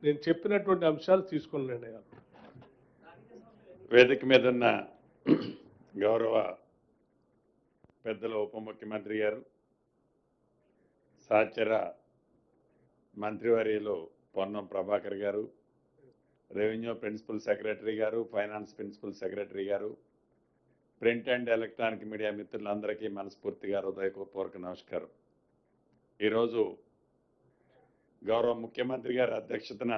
నేను చెప్పినటువంటి అంశాలు తీసుకున్న నిర్ణయాలు. వేదిక మీద ఉన్న గౌరవ పెద్దల ఉప ముఖ్యమంత్రి గారు, సహచర మంత్రివర్యులు పొన్నం ప్రభాకర్ గారు, రెవెన్యూ ప్రిన్సిపల్ సెక్రటరీ గారు, ఫైనాన్స్ ప్రిన్సిపల్ సెక్రటరీ గారు, ప్రింట్ అండ్ ఎలక్ట్రానిక్ మీడియా మిత్రులందరికీ మనస్ఫూర్తిగా హృదయపూర్వక నమస్కారం. ఈరోజు గౌరవ ముఖ్యమంత్రి గారి అధ్యక్షతన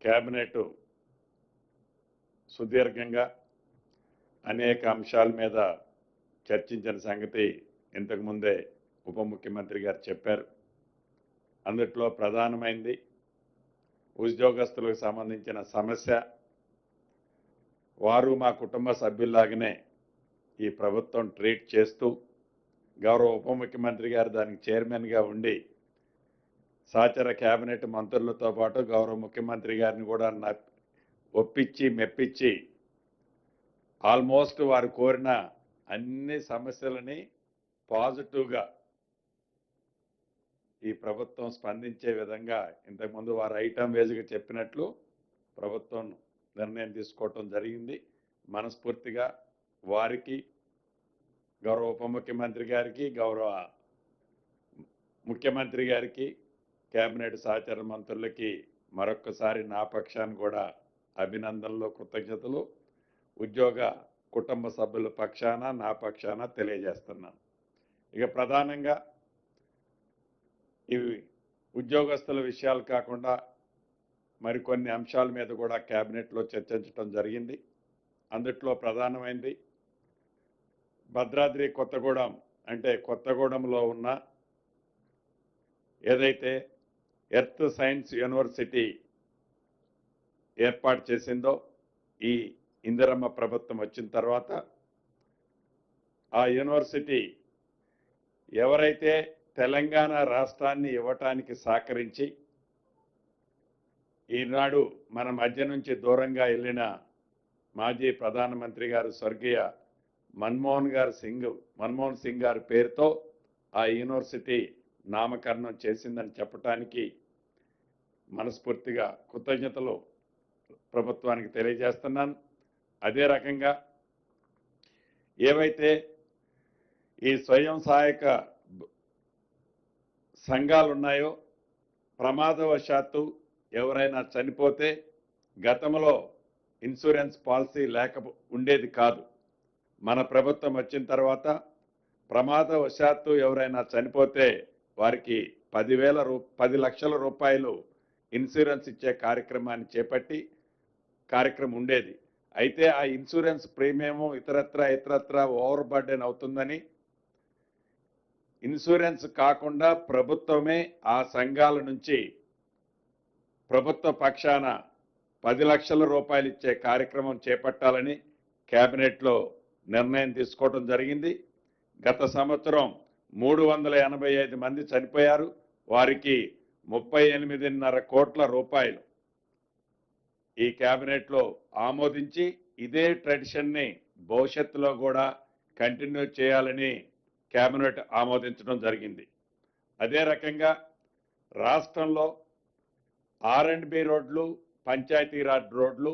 కేబినెట్ సుదీర్ఘంగా అనేక అంశాల మీద చర్చించిన సంగతి ఇంతకుముందే ఉప ముఖ్యమంత్రి గారు చెప్పారు. అందుట్లో ప్రధానమైంది ఉద్యోగస్తులకు సంబంధించిన సమస్య. వారు మా కుటుంబ సభ్యుల్లాగానే ఈ ప్రభుత్వం ట్రీట్ చేస్తూ గౌరవ ఉప ముఖ్యమంత్రి గారు దానికి చైర్మన్గా ఉండి సహచర కేబినెట్ మంత్రులతో పాటు గౌరవ ముఖ్యమంత్రి గారిని కూడా ఒప్పించి మెప్పించి ఆల్మోస్ట్ వారు కోరిన అన్ని సమస్యలని పాజిటివ్గా ఈ ప్రభుత్వం స్పందించే విధంగా ఇంతకుముందు వారు ఐటమ్ వేజ్గా చెప్పినట్లు ప్రభుత్వం నిర్ణయం తీసుకోవటం జరిగింది. మనస్ఫూర్తిగా వారికి, గౌరవ ఉప ముఖ్యమంత్రి గారికి, గౌరవ ముఖ్యమంత్రి గారికి, కేబినెట్ సహచర మంత్రులకి మరొక్కసారి నా పక్షాన్ని కూడా అభినందనలు, కృతజ్ఞతలు ఉద్యోగ కుటుంబ సభ్యుల పక్షాన నా పక్షాన తెలియజేస్తున్నాను. ఇక ప్రధానంగా ఇవి ఉద్యోగస్తుల విషయాలు కాకుండా మరికొన్ని అంశాల మీద కూడా కేబినెట్లో చర్చించడం జరిగింది. అందుట్లో ప్రధానమైంది భద్రాద్రి కొత్తగూడెం, అంటే కొత్తగూడెంలో ఉన్న ఏదైతే ఎర్త్ సైన్స్ యూనివర్సిటీ ఏర్పాటు చేసిందో ఈ ఇందిరమ్మ ప్రభుత్వం వచ్చిన తర్వాత ఆ యూనివర్సిటీ ఎవరైతే తెలంగాణ రాష్ట్రాన్ని ఇవ్వటానికి సహకరించి ఈనాడు మన మధ్య నుంచి దూరంగా వెళ్ళిన మాజీ ప్రధానమంత్రి గారు స్వర్గీయ మన్మోహన్ సింగ్ గారి పేరుతో ఆ యూనివర్సిటీ నామకరణం చేసిందని చెప్పటానికి మనస్ఫూర్తిగా కృతజ్ఞతలు ప్రభుత్వానికి తెలియజేస్తున్నాను. అదే రకంగా ఏవైతే ఈ స్వయం సహాయక సంఘాలు ఉన్నాయో, ప్రమాదవశాత్తు ఎవరైనా చనిపోతే గతంలో ఇన్సూరెన్స్ పాలసీ ఉండేది కాదు. మన ప్రభుత్వం వచ్చిన తర్వాత ప్రమాదవశాత్తు ఎవరైనా చనిపోతే వారికి 10 లక్షల రూపాయలు ఇన్సూరెన్స్ ఇచ్చే కార్యక్రమాన్ని చేపట్టి కార్యక్రమం ఉండేది. అయితే ఆ ఇన్సూరెన్స్ ప్రీమియం ఇతరత్ర ఓవర్ బర్డెన్ అవుతుందని ఇన్సూరెన్స్ కాకుండా ప్రభుత్వమే ఆ సంఘాల నుంచి ప్రభుత్వ పక్షాన 10 లక్షల రూపాయలు ఇచ్చే కార్యక్రమం చేపట్టాలని కేబినెట్లో నిర్ణయం తీసుకోవడం జరిగింది. గత సంవత్సరం 385 మంది చనిపోయారు. వారికి 38.5 కోట్ల రూపాయలు ఈ కేబినెట్లో ఆమోదించి ఇదే ట్రెడిషన్ని భవిష్యత్తులో కూడా కంటిన్యూ చేయాలని కేబినెట్ ఆమోదించడం జరిగింది. అదే రకంగా రాష్ట్రంలో R&B రోడ్లు, పంచాయతీరాజ్ రోడ్లు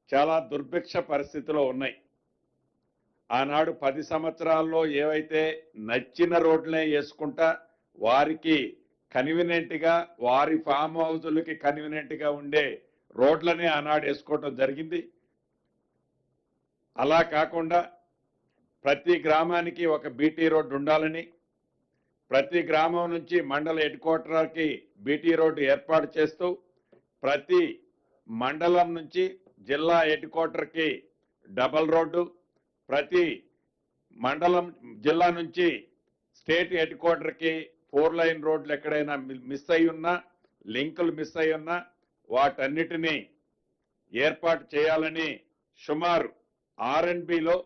చాలా దుర్భిక్ష పరిస్థితిలో ఉన్నాయి. ఆనాడు 10 సంవత్సరాల్లో ఏవైతే నచ్చిన రోడ్లనే వేసుకుంటా వారికి కన్వీనియంట్గా, వారి ఫామ్ హౌజులకి కన్వీనియంట్గా ఉండే రోడ్లనే ఆనాడు వేసుకోవటం జరిగింది. అలా కాకుండా ప్రతి గ్రామానికి ఒక బీటీ రోడ్డు ఉండాలని, ప్రతి గ్రామం నుంచి మండల హెడ్ క్వార్టర్కి బీటీ రోడ్డు ఏర్పాటు చేస్తూ ప్రతి మండలం నుంచి జిల్లా హెడ్ క్వార్టర్కి డబల్ రోడ్డు, ప్రతి మండలం జిల్లా నుంచి స్టేట్ హెడ్ క్వార్టర్కి 4 లైన్ రోడ్లు ఎక్కడైనా మిస్ అయి ఉన్నా, లింకులు మిస్ అయి ఉన్నా వాటన్నిటినీ ఏర్పాటు చేయాలని సుమారు R&Bలో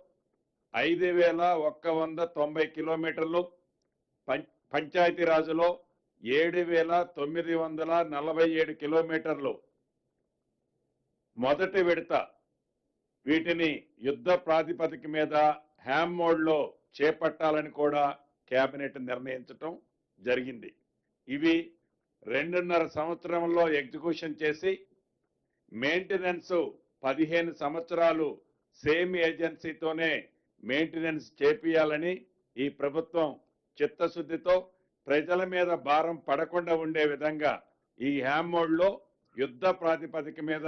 5,190 కిలోమీటర్లు, పంచాయతీరాజులో 7,947 కిలోమీటర్లు మొదటి విడత వీటిని యుద్ధ ప్రాతిపదిక మీద హ్యామ్ మోడ్లో చేపట్టాలని కూడా కేబినెట్ నిర్ణయించడం జరిగింది. ఇవి 2.5 సంవత్సరంలో ఎగ్జిక్యూషన్ చేసి మెయింటెనెన్స్ 15 సంవత్సరాలు సేమ్ ఏజెన్సీతోనే మెయింటెనెన్స్ చేపియాలని ఈ ప్రభుత్వం చిత్తశుద్ధితో ప్రజల మీద భారం పడకుండా ఉండే విధంగా ఈ హ్యామ్ మోడ్లో యుద్ధ ప్రాతిపదిక మీద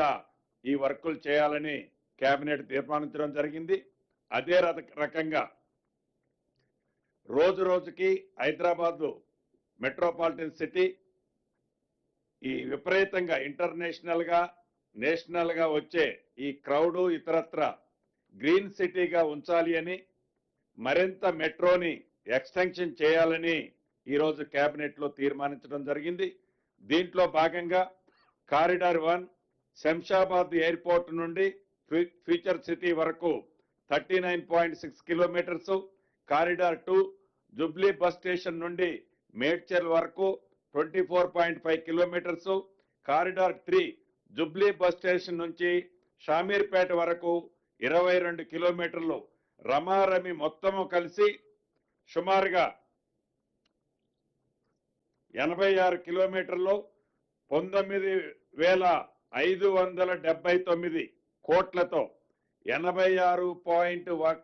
ఈ వర్కులు చేయాలని కేబినెట్ తీర్మానించడం జరిగింది. అదే రకంగా రోజు రోజుకి హైదరాబాద్ మెట్రోపాలిటన్ సిటీ ఈ విపరీతంగా ఇంటర్నేషనల్ గా నేషనల్ గా వచ్చే ఈ క్రౌడ్ ఇతరత్ర గ్రీన్ సిటీగా ఉంచాలి అని మరింత మెట్రోని ఎక్స్టెన్షన్ చేయాలని ఈరోజు కేబినెట్ లో తీర్మానించడం జరిగింది. దీంట్లో భాగంగా కారిడార్ 1 శంషాబాద్ ఎయిర్పోర్ట్ నుండి ఫ్యూచర్ సిటీ వరకు 39.6 kilometres, corridor 2 Jubilee bus station నుండి మేడ్చల్ వరకు 24.5 kilometres, corridor 3 Jubilee bus station నుంచి షామీర్పేట వరకు 22 కిలోమీటర్లు రమారమి మొత్తము కలిసి సుమారుగా 86 కిలోమీటర్లు 19,579 కోట్లతో 86.1